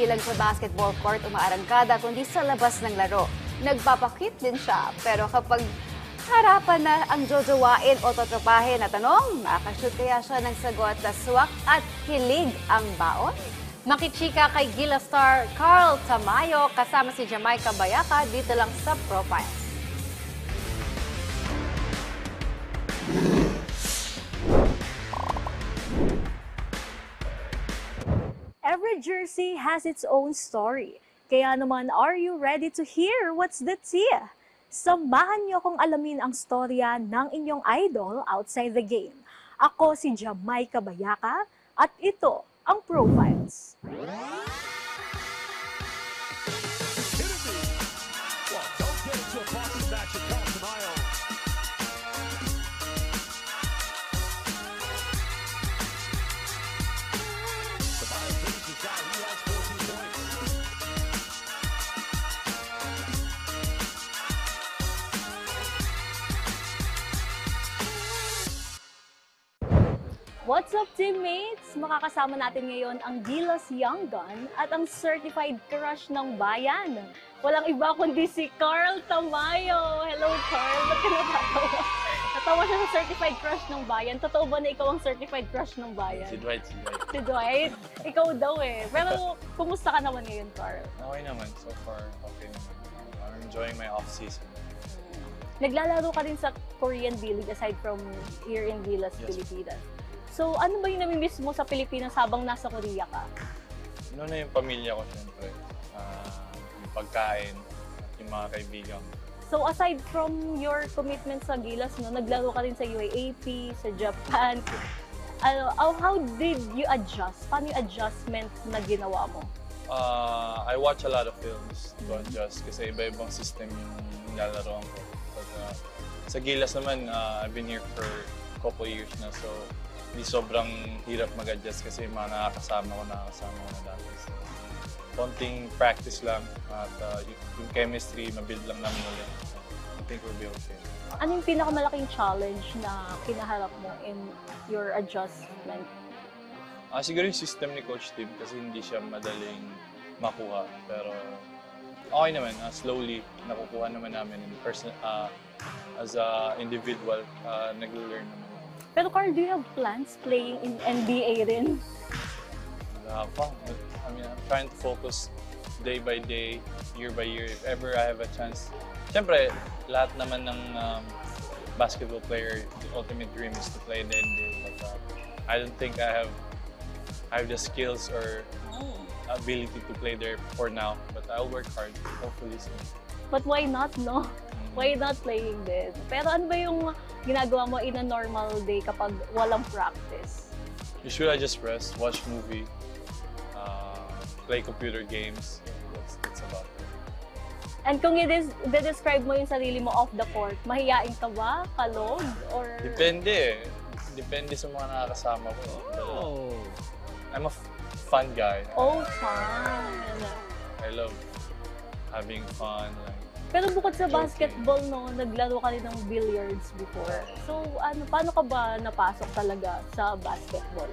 hindi lang sa basketball court umaarangkada kundi sa labas ng laro. Nagpapakit din siya, pero kapag harapan na ang jojowain o totropahin na tanong, makashoot kaya siya ng sagot na swak at kilig ang baon? Makichika kay Gila star Carl Tamayo kasama si Jamaica Bayaka dito lang sa Profiles. Every jersey has its own story. Kaya naman, are you ready to hear what's the tea? Samahan niyo kong alamin ang storya ng inyong idol outside the game. Ako si Jamaica Bayaka at ito ang Profiles. What's up, teammates? Makakasama natin ngayon ang Gilas Young Gun at ang certified crush ng bayan. Walang iba kundi si Carl Tamayo. Hello, Carl. Ba't ka natatawa? Natawa siya sa certified crush ng bayan. Totoo ba na ikaw ang certified crush ng bayan? Si Dwight. Si Dwight? Ikaw daw eh. Pero kumusta ka naman ngayon, Carl? Okay naman. So far, okay naman. I'm enjoying my off-season. Naglalaro ka din sa Korean B-League aside from here in Gilas, Yes. Pilipinas. So, ano ba yung namimiss mo sa Pilipinas habang nasa Korea ka? Una yung pamilya ko, syempre. Yung pagkain, yung mga kaibigan. So, aside from your commitment sa Gilas, no, naglaro ka rin sa UAAP, sa Japan. How did you adjust? Paano yung adjustment na ginawa mo? I watch a lot of films to adjust kasi iba-ibang system yung nilalaro ko. But, sa Gilas naman, I've been here for a couple years na. So, hindi sobrang hirap mag-adjust kasi yung mga nakakasama ko na dati. So, konting practice lang at yung chemistry, mabuild lang namin ulit. I think we'll be okay. Ano yung pinakamalaking challenge na kinaharap mo in your adjustment? Siguro yung system ni Coach Tim kasi hindi siya madaling makuha. Pero okay naman, slowly nakukuha naman namin in person, as a individual, nag-learn naman. Pero Carl, do you have plans playing in NBA rin? Wala pa. I mean, I'm trying to focus day by day, year by year. If ever I have a chance. Siyempre, lahat naman ng basketball player, the ultimate dream is to play in the NBA. But I don't think I have the skills or ability to play there for now. But I'll work hard, hopefully soon. But why not, no? Why not playing din? Pero ano ba yung ginagawa mo in a normal day kapag walang practice? Usually I just rest, watch movie, play computer games. That's about it. And kung i-describe mo yung sarili mo off the court, mahiyain ka ba? Kalog? Or... Depende. Depende sa mga nakakasama ko. I'm a fun guy. Oh, fun! I love having fun. Pero bukod sa basketball, no, naglaro ka rin ng billiards before. So, paano ka ba napasok talaga sa basketball?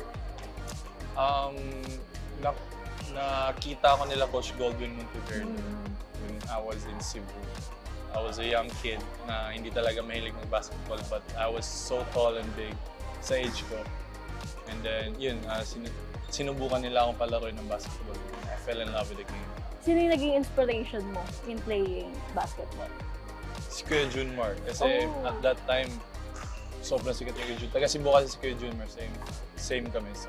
Nakita ko nila Coach Goldwyn Monteverde when I was in Cebu. I was a young kid na hindi talaga mahilig mag-basketball but I was so tall and big sa age ko. And then, yun, sinubukan nila akong palaroin ng basketball. I fell in love with the game. Sino yung naging inspiration mo in playing basketball? Si Kuya Junmar. Kasi at that time, sobrang sikat ni Kuya Junmar. Taga Cebu kasi si Kuya Junmar. Same kami. So,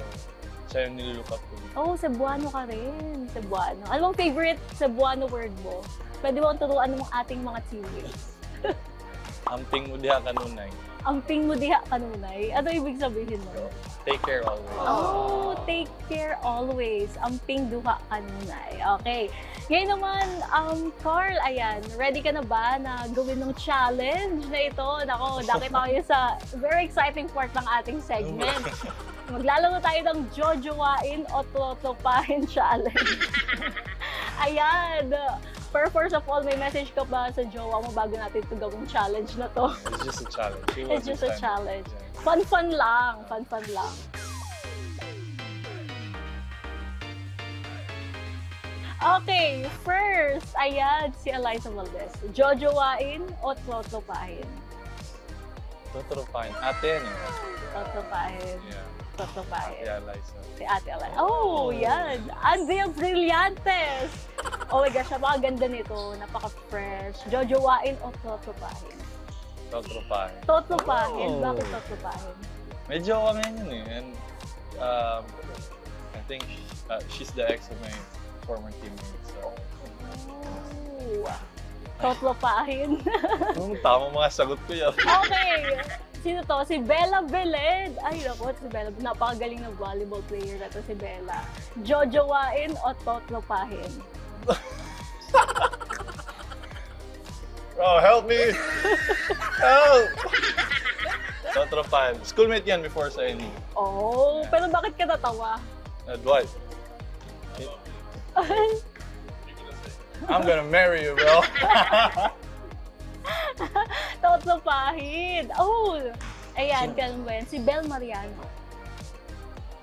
siya yung nilook up ko. Oh, Cebuano ka rin. Cebuano. Ano bang favorite Cebuano word mo? Pwede mo turuan ng ating mga teammates. Amping mo diha kanunay. Amping mo diha kanunay? Ano ibig sabihin mo? Take care always. Oh, take care always. Amping duha kanunay. Okay. Ngayon naman, Carl, ayan, ready ka na ba na gawin ng challenge na ito? Nako, nakita ko yun sa very exciting part ng ating segment. Maglalaro tayo ng jojowain o totopahin challenge. Ayan. Pero first of all, may message ka ba sa jowa mo bago natin ito gawing challenge na to? It's just a challenge. It's just a challenge. Fun-fun lang. Fun-fun lang. Okay, first, ayan, si Eliza Valdez. Jojowain o totopahin? Totropahin. Ate yan eh. Totopahin. Yeah. Totopahin. Yeah, Liza. Si Ate Eliza. Oh, yan. Andrea Brillantes. Oh my gosh, napakaganda nito. Napaka-fresh. Jojowain o totopahin? Totropahin. Totopahin? Bakit totopahin? Medyo kami yun eh. And I think she's the ex of my former teammate. So, Oh. Totopahin. tamang mga sagot ko yan. Okay. Sino to? Si Bella Beled. Ay, naku, si Bella. Napakagaling na volleyball player na to si Bella. Jojowain o totopahin? Bro, help me! Help! Totropahin. Schoolmate yan before sa NE. Oh, pero bakit ka natawa? Dwight. I'm gonna marry you, bro. Totopahin. Oh, ayan, kailan ba yan? Si Bel Mariano.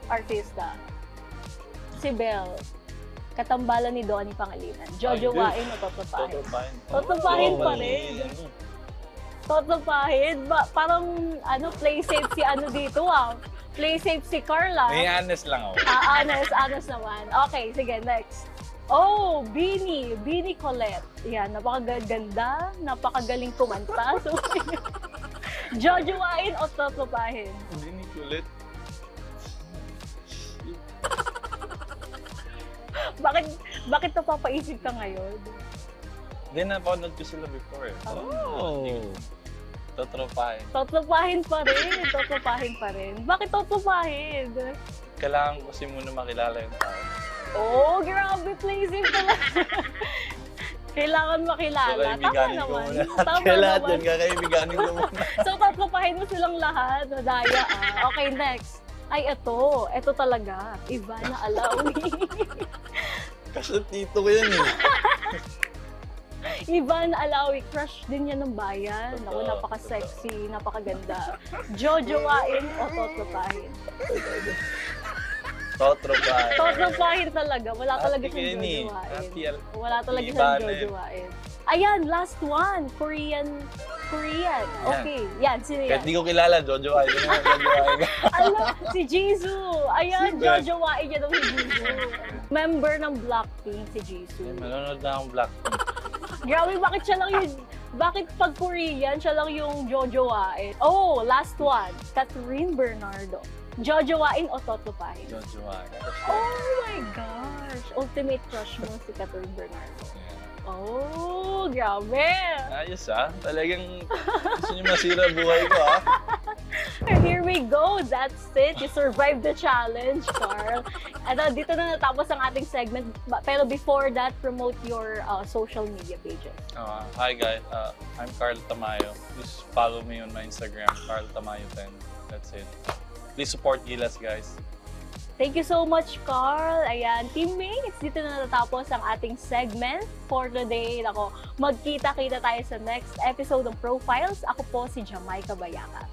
Artista. Si Bel. Katambalan ni Donnie Pangilinan. Jojowain o totopahin? Totropahin. Totopahin pa rin. Totopahin? Parang, play safe si dito Play safe si Carla. May honest lang ako. Honest naman. Okay, sige, next. Oh, Beanie Colette. Yan, napakaganda, napakagaling kumanta. So, jojowain o totopahin? Hindi kulit. Bakit napapaisip ka ngayon? Hindi, napanood ko sila before eh. Totropahin. Totopahin pa rin. Bakit totopahin? Kailangan ko kasi muna makilala yung tao. Oh, grabe, play safe talaga. Kailangan makilala. Tama Kakaibiganin ko naman. muna. Tama Kaya lahat naman. yun, kakaibiganin ko muna. So, totopahin mo silang lahat. Nadaya Okay, next. Ay, ito talaga. Ivana Alawi. Kasi tito ko yan eh. Ivana Alawi, crush din yan ng bayan. Ako, napaka-sexy, napakaganda. Jojowain o totopahin? Totopahin talaga. Wala talaga siyang jojowain. Wala talaga siyang jojowain. Ayan, last one. Korean. Okay. Yan, sino yan? Kahit di ko kilala, Jojo Ay. Si Jisoo. Ayan, jojowain niya daw si Jisoo. Member ng Blackpink si Jisoo. Manonood na akong Blackpink. Grabe, bakit pag Korean, siya lang yung jojowain? Oh, last one. Catherine Bernardo. Jojowain o totopahin? Jojo Ay. Oh my gosh! Ultimate crush mo si Catherine Bernardo. Oh, grabe! Ayos talagang gusto niyo masira buhay ko Here we go! That's it! You survived the challenge, Carl. Dito na natapos ang ating segment. Pero before that, promote your social media pages. Hi guys, I'm Carl Tamayo. Please follow me on my Instagram, Carl Tamayo 10. That's it. Please support Gilas, guys. Thank you so much, Carl. Ayan, teammates, dito na natapos ang ating segment for today. Nako, magkita-kita tayo sa next episode ng Profiles. Ako po si Jamaica Bayaka.